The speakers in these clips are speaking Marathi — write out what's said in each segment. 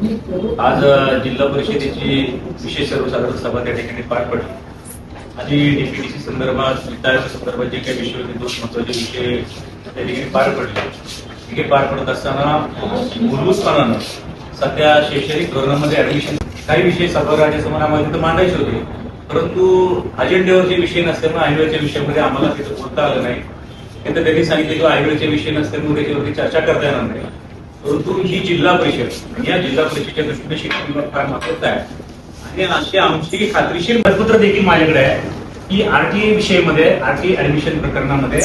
आज जिल्हा परिषदेची विशेष सर्वसाधारण सभा त्या ठिकाणी पार पडली आणि डीपीटीसी संदर्भात विद्यार्थी संदर्भात जे काही विषय होते 2 महत्वाचे विषय त्या ठिकाणी पार पडले. हे पार पडत असताना मूलभूतपणानं सध्या शैक्षणिक धोरणामध्ये ऍडमिशन काही विषय सभागृहाच्या आम्हाला तिथं मांडायचे होते, परंतु अजेंड्यावरचे विषय नसल्यामुळे आयव्याच्या विषयामध्ये आम्हाला तिथं बोलता आलं नाही. नंतर त्यांनी सांगितलं की आयव्याचे विषय नसल्यामुळे त्याच्यावरती चर्चा करता येणार नाही. परंतु ही जिल्हा परिषद, या जिल्हा परिषदेच्या दृष्टीने शिक्षण विभाग फार महत्वाचा आहे आणि अशी आमची खात्रीशीर पत्र देखील माझ्याकडे आहे की आरटीए विषयामध्ये, आरटीए ऍडमिशन प्रकरणामध्ये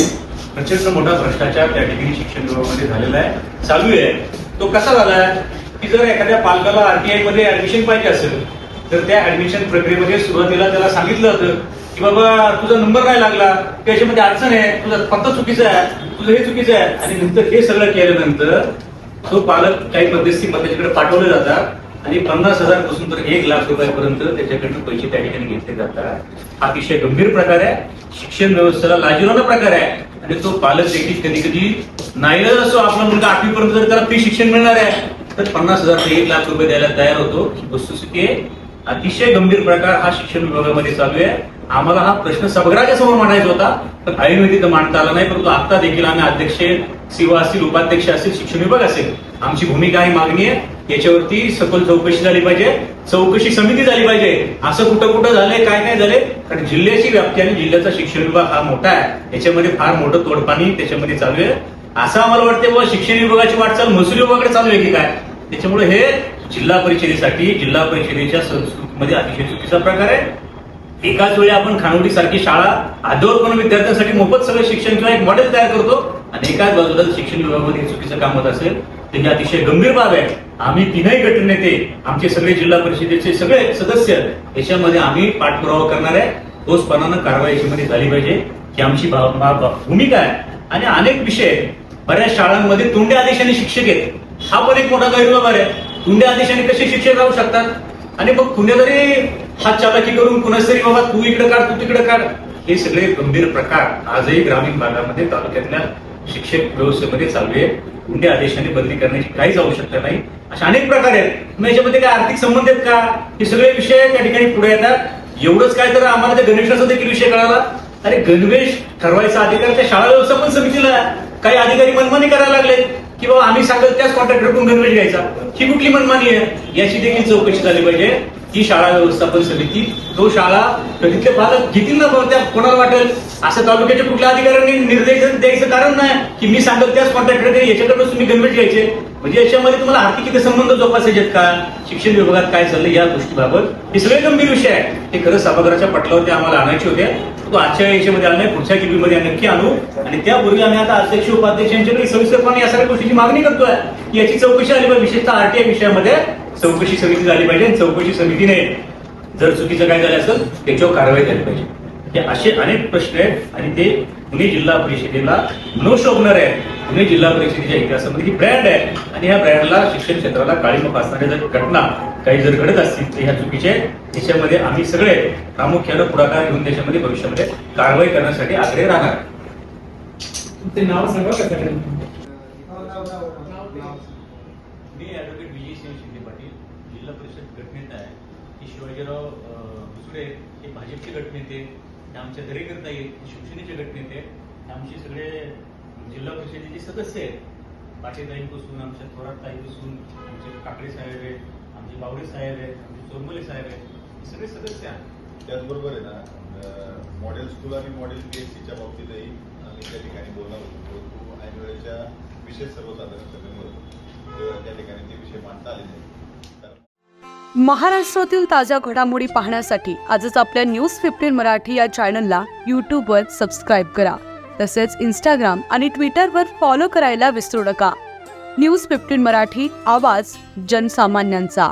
प्रचंड मोठा भ्रष्टाचार त्या ठिकाणी शिक्षण विभागामध्ये झालेला आहे, चालू आहे. तो कसा झालाय की जर एखाद्या पालकाला आरटीआय मध्ये ऍडमिशन पाहिजे असेल तर त्या ऍडमिशन प्रक्रियेमध्ये सुरुवातीला त्याला सांगितलं होतं की बाबा तुझा नंबर नाही लागला, त्याच्यामध्ये अडचण आहे, तुझा पत्ता चुकीचा आहे, तुझं हे चुकीचं आहे. आणि नंतर हे सगळं केल्यानंतर तो पालक काही मध्यस्थीमध्ये त्याच्याकडे पाठवले जातात आणि 50,000 पासून तर 1,00,000 रुपयापर्यंत त्याच्याकडनं पैसे त्या ठिकाणी घेतले जातात. हा अतिशय गंभीर प्रकार आहे, शिक्षण व्यवस्थेला लाजिरवाणा प्रकार आहे. आणि तो पालक देखील कधी कधी नाईलाज असतो, आपला मुलगा 8वी पर्यंत जर त्याला फ्री शिक्षण मिळणार आहे तर 50,000 ते 1,00,000 रुपये द्यायला तयार होतो. वस्तुस्थिती आहे, अतिशय गंभीर प्रकार हा शिक्षण विभागामध्ये चालू आहे. आम्हाला हा प्रश्न सभागृहाच्या समोर मांडायचा होता, पण ऐनवेळी तर मांडता आला नाही. परंतु आता देखील आम्ही अध्यक्ष सेवा असतील, उपाध्यक्ष असतील, शिक्षण विभाग असेल, आमची भूमिका ही मागणी आहे याच्यावरती सखोल चौकशी झाली पाहिजे, चौकशी समिती झाली पाहिजे. असं कुठं कुठं झालंय, काय काय झालंय, कारण जिल्ह्याची व्याप्ती आणि जिल्ह्याचा शिक्षण विभाग हा मोठा आहे, याच्यामध्ये फार मोठं तोडपाणी त्याच्यामध्ये चालू आहे. असं आम्हाला वाटतं बाबा शिक्षण विभागाची वाटचाल महसूल विभागाकडे चालू आहे की काय. त्याच्यामुळे हे जिल्हा परिषदेसाठी, जिल्हा परिषदेच्या संस्कृतीमध्ये अतिशय चुकीचा प्रकार आहे. एकाच वेळी आपण खानवडी सारखी शाळा आदरपूर्ण विद्यार्थ्यांसाठी मोफत सगळं शिक्षण किंवा एक मॉडेल तयार करतो आणि एकाच बाजूला शिक्षण विभागामध्ये चुकीचं काम होत असेल तर ही अतिशय गंभीर बाब आहे. आम्ही तीनही गटनेते, आमचे सगळे जिल्हा परिषदेचे सगळे सदस्य याच्यामध्ये आम्ही पाठपुरावा करणार आहे. ठोसपणानं कारवाई याच्यामध्ये झाली पाहिजे ही आमची भूमिका आहे. आणि अनेक विषय बऱ्याच शाळांमध्ये तोंडी आदेशाने शिक्षक आहेत, हा पण एक मोठा गैरव्यवहार आहे. तोंडी आदेशाने कसे शिक्षक राहू शकतात आणि मग कुणीतरी हात चालाकी करून कुणाच तरी बाबा तू इकडे काढ, तू तिकडे काढ, हे सगळे गंभीर प्रकार आजही ग्रामीण भागामध्ये, तालुक्यातल्या शिक्षक व्यवस्थेमध्ये चालू आहे. तोंडी आदेशाने बदली करण्याची काहीच आवश्यकता नाही. अशा अनेक प्रकार आहेत. मग याच्यामध्ये काय आर्थिक संबंध आहेत का, हे सगळे विषय त्या ठिकाणी पुढे येतात. एवढंच काय तर आम्हाला त्या गणवेशाचा देखील विषय कळाला. अरे गणवेश ठरवायचा अधिकार त्या शाळा व्यवस्थापन समितीला आहे. काही अधिकारी मनमानी करायला लागले की बाबा आम्ही सांगत त्याच कॉन्ट्रॅक्टरकडून गणवेश घ्यायचा, ही कुठली मनमानी आहे, याची देखील चौकशी झाली पाहिजे. ती शाळा व्यवस्थापन समिती, तो शाळा तिथले पालक घेतील ना, त्या कोणाला वाटेल असं तालुक्याच्या कुठल्या अधिकाऱ्यांनी निर्देश द्यायचं कारण नाही की मी सांगत त्याच कॉन्ट्रॅक्टर याच्याकडून तुम्ही गणवेश घ्यायचे. म्हणजे याच्यामध्ये तुम्हाला आर्थिक किती संबंध जोपासायचे का, शिक्षण विभागात काय चाललं या गोष्टीबाबत हे सगळे गंभीर विषय आहे. हे खरं सभागृहाच्या पटलावरती आम्हाला आणायचे होते, तो आजच्या याच्यामध्ये आला नाही, पुढच्या टीव्हीमध्ये नक्की आणू. आणि त्यापूर्वी आम्ही आता अध्यक्ष उपाध्यक्षांच्याकडे सविस्तरपणे या सगळ्या गोष्टीची मागणी करतोय की याची चौकशी झाली पाहिजे. विशेषतः आरटीआय विषयामध्ये चौकशी समिती झाली पाहिजे. चौकशी समितीने जर चुकीचं काय झालं असेल त्याच्यावर कारवाई झाली पाहिजे. हे असे अनेक प्रश्न आहेत आणि ते पुणे जिल्हा परिषदेला न शोभणार आहे. पुणे जिल्हा परिषदेच्या इतिहासामध्ये ही ब्रँड आहे आणि ह्या ब्रँडला, शिक्षण क्षेत्राला काळीमा फासणाऱ्या जर घटना काही जर घडत असतील तर ह्या चुकीचे याच्यामध्ये आम्ही सगळे प्रामुख्यानं पुढाकार घेऊन त्याच्यामध्ये भविष्यामध्ये कारवाई करण्यासाठी आग्रही राहणार. ते नाव सांगा का सगळ्यांना. मी ॲडव्होकेट विजय सिंह शिंदे पाटील, जिल्हा परिषद गटनेता आहे. हे शिवाजीराव दुसरे हे भाजपचे गटनेते, हे आमच्या दरेकरता येईल शिवसेनेचे गटनेते, हे आमचे सगळे जिल्हा परिषदेचे सदस्य आहेत. पाटीलताईंपासून, आमच्या थोरातताईपासून, आमचे काकडे साहेब आहेत, आमचे बावडे साहेब आहेत, आमचे चोरमले साहेब आहेत, हे सगळे सदस्य आहेत. त्याचबरोबर आहे ना, मॉडेल स्कूल आणि मॉडेल पीएचसीच्या बाबतीतही आम्ही त्या ठिकाणी बोलणार होतो, परंतु ऐन वेळेच्या विशेष सर्वसाधारण सभेमुळे त्या ठिकाणी ते विषय मांडता आले नाही. महाराष्ट्रातील ताज्या घडामोडी पाहण्यासाठी आजच आपल्या न्यूज 15 मराठी या चॅनलला यूट्यूबवर सबस्क्राईब करा. तसेच इंस्टाग्राम आणि ट्विटरवर फॉलो करायला विसरू नका. न्यूज 15 मराठी, आवाज जनसामान्यांचा.